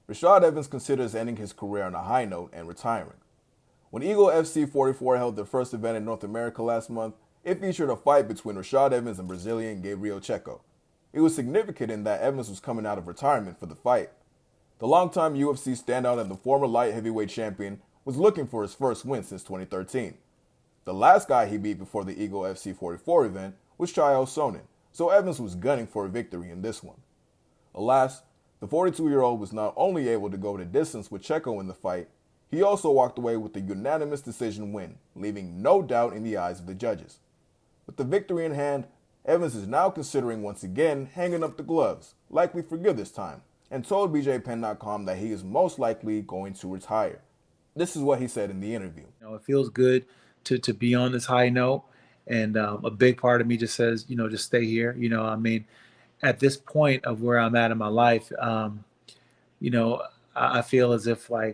Rashad Evans considers ending his career on a high note and retiring. When Eagle FC 44 held their first event in North America last month, it featured a fight between Rashad Evans and Brazilian Gabriel Checo. It was significant in that Evans was coming out of retirement for the fight. The longtime UFC standout and the former light heavyweight champion was looking for his first win since 2013. The last guy he beat before the Eagle FC 44 event was Chael Sonnen, so Evans was gunning for a victory in this one. Alas, the 42-year-old was not only able to go the distance with Checo in the fight, he also walked away with a unanimous decision win, leaving no doubt in the eyes of the judges. With the victory in hand, Evans is now considering once again hanging up the gloves, likely for good this time, and told BJPenn.com that he is most likely going to retire. This is what he said in the interview. It feels good to be on this high note, and a big part of me just says, just stay here. At this point of where I'm at in my life, I feel as if I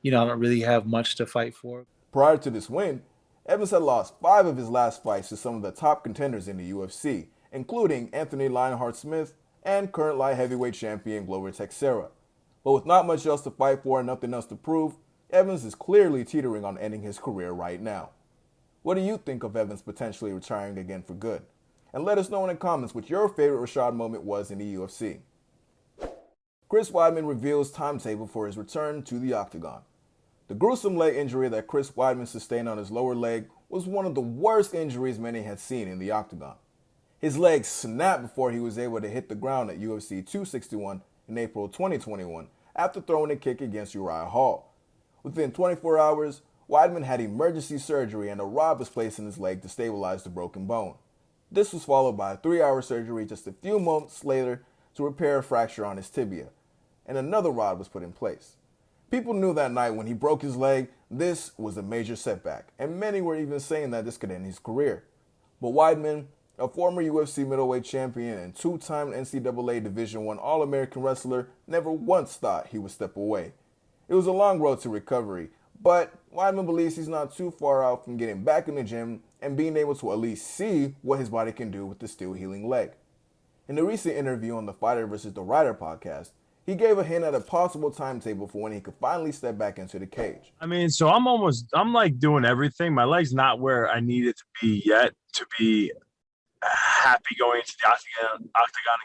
don't really have much to fight for. Prior to this win, Evans had lost 5 of his last fights to some of the top contenders in the UFC, including Anthony Lionheart-Smith and current light heavyweight champion Glover Teixeira. But with not much else to fight for and nothing else to prove, Evans is clearly teetering on ending his career right now. What do you think of Evans potentially retiring again for good? And let us know in the comments what your favorite Rashad moment was in the UFC. Chris Weidman reveals timetable for his return to the Octagon. The gruesome leg injury that Chris Weidman sustained on his lower leg was one of the worst injuries many had seen in the Octagon. His leg snapped before he was able to hit the ground at UFC 261 in April 2021 after throwing a kick against Uriah Hall. Within 24 hours, Weidman had emergency surgery and a rod was placed in his leg to stabilize the broken bone. This was followed by a 3-hour surgery just a few months later to repair a fracture on his tibia, and another rod was put in place. People knew that night when he broke his leg, this was a major setback, and many were even saying that this could end his career. But Weidman, a former UFC middleweight champion and 2-time NCAA Division I All-American wrestler, never once thought he would step away. It was a long road to recovery, but Weidman believes he's not too far out from getting back in the gym and being able to at least see what his body can do with the still healing leg. In a recent interview on the Fighter vs. the Writer podcast, he gave a hint at a possible timetable for when he could finally step back into the cage. So I'm like doing everything. My leg's not where I need it to be yet to be happy going into the octagon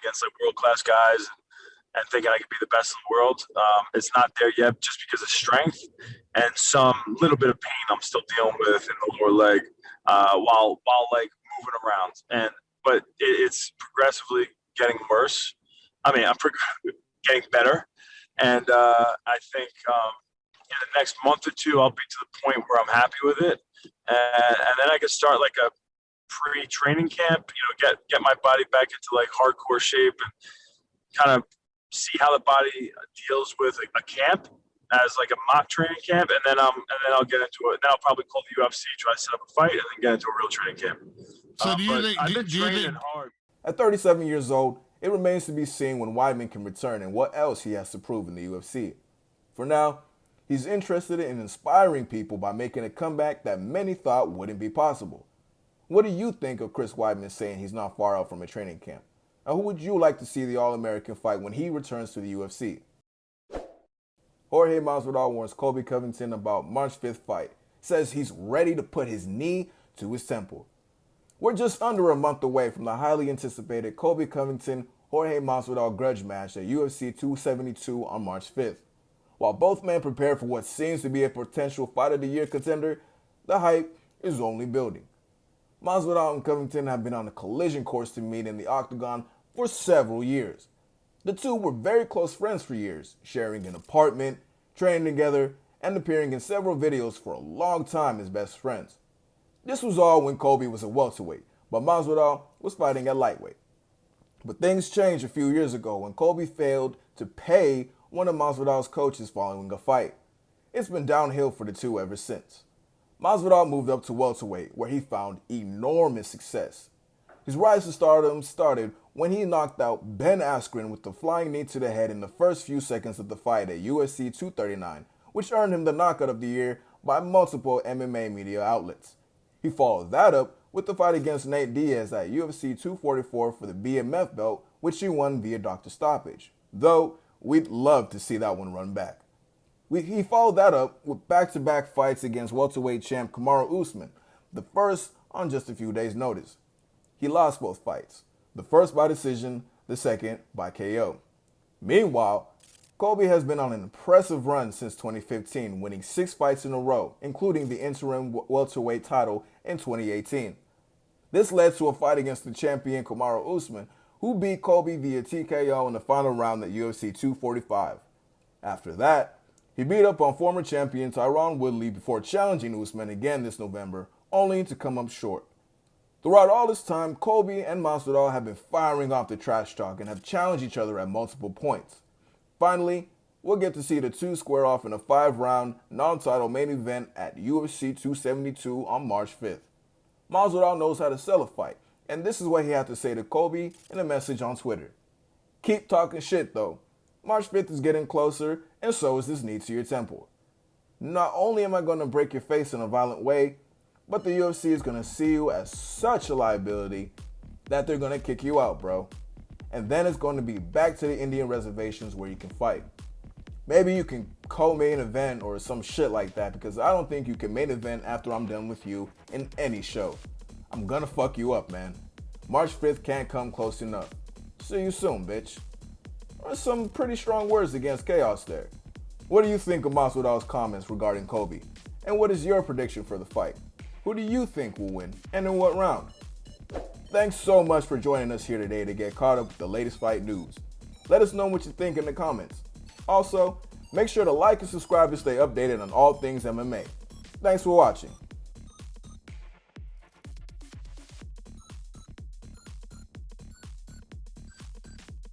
against like world-class guys and thinking I could be the best in the world. It's not there yet just because of strength and some little bit of pain I'm still dealing with in the lower leg while like moving around. But it's progressively getting worse. I'm getting better. And I think in the next month or two, I'll be to the point where I'm happy with it. And then I can start like a pre-training camp, get my body back into like hardcore shape and kind of see how the body deals with a camp as like a mock training camp. And then I'll get into it. Then I'll probably call the UFC, try to set up a fight, and then get into a real training camp. So do you think I've been training hard. At 37 years old, it remains to be seen when Weidman can return and what else he has to prove in the UFC. For now, he's interested in inspiring people by making a comeback that many thought wouldn't be possible. What do you think of Chris Weidman saying he's not far out from a training camp? And who would you like to see the All-American fight when he returns to the UFC? Jorge Masvidal warns Colby Covington about March 5th fight. Says he's ready to put his knee to his temple. We're just under a month away from the highly anticipated Colby Covington Jorge Masvidal grudge match at UFC 272 on March 5th. While both men prepare for what seems to be a potential Fight of the Year contender, the hype is only building. Masvidal and Covington have been on a collision course to meet in the Octagon for several years. The two were very close friends for years, sharing an apartment, training together, and appearing in several videos for a long time as best friends. This was all when Colby was a welterweight, but Masvidal was fighting at lightweight. But things changed a few years ago when Colby failed to pay one of Masvidal's coaches following a fight. It's been downhill for the two ever since. Masvidal moved up to welterweight, where he found enormous success. His rise to stardom started when he knocked out Ben Askren with the flying knee to the head in the first few seconds of the fight at UFC 239, which earned him the knockout of the year by multiple MMA media outlets. He followed that up with the fight against Nate Diaz at UFC 244 for the BMF belt, which he won via doctor stoppage. Though, We'd love to see that one run back. He followed that up with back-to-back fights against welterweight champ Kamaru Usman, the first on just a few days' notice. He lost both fights, the first by decision, the second by KO. Meanwhile, Colby has been on an impressive run since 2015, winning 6 fights in a row, including the interim welterweight title in 2018. This led to a fight against the champion Kamaru Usman, who beat Colby via TKO in the final round at UFC 245. After that, he beat up on former champion Tyron Woodley before challenging Usman again this November, only to come up short. Throughout all this time, Colby and Masvidal have been firing off the trash talk and have challenged each other at multiple points. Finally, we'll get to see the two square off in a 5-round, non-title main event at UFC 272 on March 5th. Masvidal knows how to sell a fight, and this is what he had to say to Colby in a message on Twitter. Keep talking shit though. March 5th is getting closer, and so is this knee to your temple. Not only am I going to break your face in a violent way, but the UFC is going to see you as such a liability that they're going to kick you out, bro. And then it's going to be back to the Indian reservations where you can fight. Maybe you can co-main event or some shit like that, because I don't think you can main event after I'm done with you in any show. I'm gonna fuck you up, man. March 5th can't come close enough. See you soon, bitch. Some pretty strong words against Chaos there. What do you think of Masvidal's comments regarding Colby? And what is your prediction for the fight? Who do you think will win, and in what round? Thanks so much for joining us here today to get caught up with the latest fight news. Let us know what you think in the comments. Also, make sure to like and subscribe to stay updated on all things MMA. Thanks for watching.